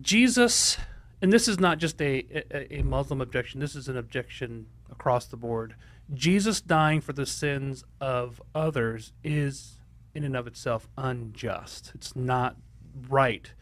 Jesus, and this is not just a Muslim objection, this is an objection across the board. Jesus dying for the sins of others is, in and of itself, unjust. It's not right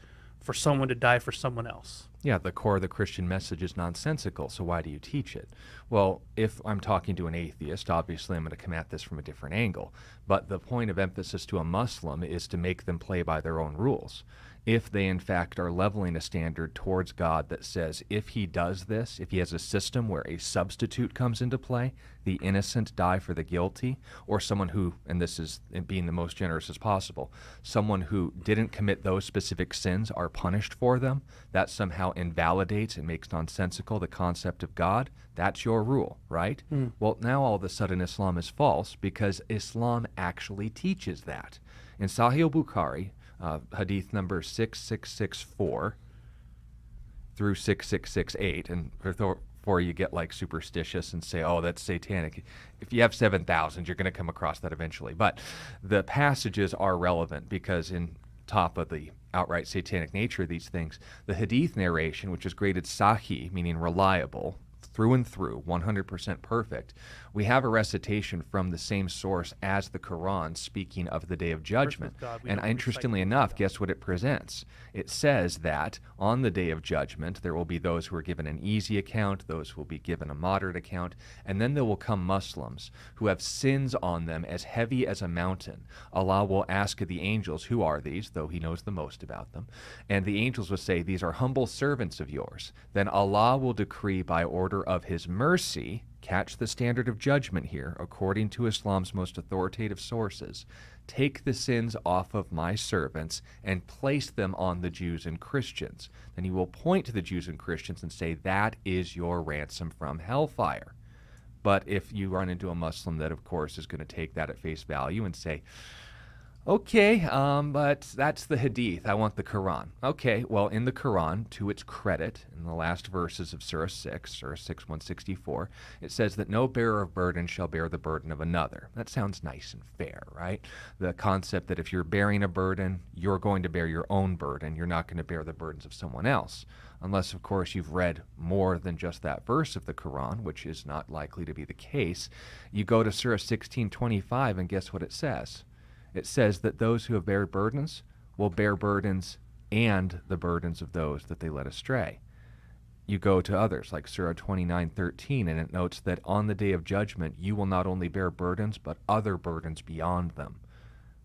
for someone to die for someone else. Yeah, the core of the Christian message is nonsensical, so why do you teach it? Well, if I'm talking to an atheist, obviously I'm going to come at this from a different angle. But the point of emphasis to a Muslim is to make them play by their own rules. If they, in fact, are leveling a standard towards God that says if he does this, if he has a system where a substitute comes into play, the innocent die for the guilty, or someone who, and this is being the most generous as possible, someone who didn't commit those specific sins are punished for them, that somehow invalidates and makes nonsensical the concept of God, that's your rule, right? Well, now all of a sudden Islam is false because Islam actually teaches that. In Sahih al-Bukhari, hadith number 6664 through 6668, and before you get like superstitious and say, oh, that's satanic, if you have 7,000, you're going to come across that eventually. But the passages are relevant because in top of the outright satanic nature of these things, the hadith narration, which is graded sahih, meaning reliable, through and through, 100% perfect, we have a recitation from the same source as the Quran speaking of the Day of Judgment. And interestingly enough, guess what it presents? It says that on the Day of Judgment, there will be those who are given an easy account, those who will be given a moderate account, and then there will come Muslims who have sins on them as heavy as a mountain. Allah will ask the angels, who are these, though he knows the most about them, and the angels will say, these are humble servants of yours. Then Allah will decree by order of his mercy, catch the standard of judgment here, according to Islam's most authoritative sources, take the sins off of my servants and place them on the Jews and Christians. Then he will point to the Jews and Christians and say, that is your ransom from hellfire. But if you run into a Muslim that, of course, is going to take that at face value and say, okay, but that's the hadith. I want the Quran. Okay, well, in the Quran, to its credit, in the last verses of Surah 6, Surah 6, 164, it says that no bearer of burden shall bear the burden of another. That sounds nice and fair, right? The concept that if you're bearing a burden, you're going to bear your own burden. You're not going to bear the burdens of someone else. Unless, of course, you've read more than just that verse of the Quran, which is not likely to be the case. You go to Surah 16:25, and guess what it says? It says that those who have bear burdens will bear burdens and the burdens of those that they led astray. You go to others like Surah 29:13, and it notes that on the day of judgment you will not only bear burdens but other burdens beyond them.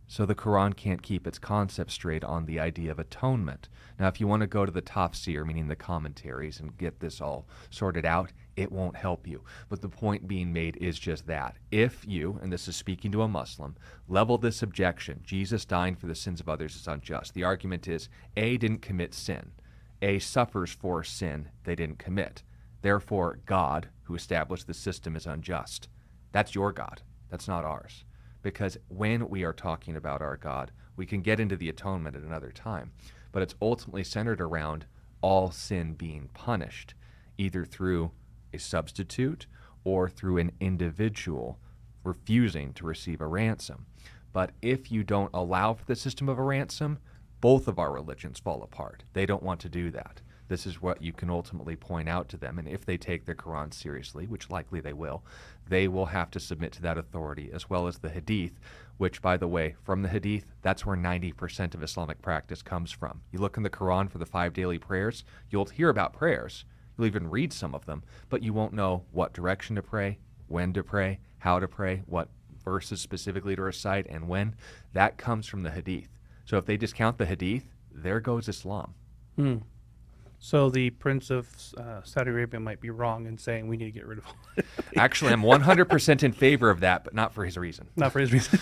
So the Quran can't keep its concept straight on the idea of atonement. Now, if you want to go to the tafsir, meaning the commentaries, and get this all sorted out, it won't help you. But the point being made is just that. If you, and this is speaking to a Muslim, level this objection, Jesus dying for the sins of others is unjust. The argument is, A, didn't commit sin. A, suffers for sin they didn't commit. Therefore, God, who established the system, is unjust. That's your God. That's not ours. Because when we are talking about our God, we can get into the atonement at another time, but it's ultimately centered around all sin being punished, either through a substitute or through an individual refusing to receive a ransom. But if you don't allow for the system of a ransom, both of our religions fall apart. They don't want to do that. This is what you can ultimately point out to them, and if they take the Quran seriously, which likely they will have to submit to that authority, as well as the Hadith, which, by the way, from the Hadith, that's where 90% of Islamic practice comes from. You look in the Quran for the 5 daily prayers, you'll hear about prayers, you'll even read some of them, but you won't know what direction to pray, when to pray, how to pray, what verses specifically to recite, and when. That comes from the Hadith. So if they discount the Hadith, there goes Islam. So the Prince of Saudi Arabia might be wrong in saying we need to get rid of all Actually, I'm 100% in favor of that, but not for his reason. Not for his reason.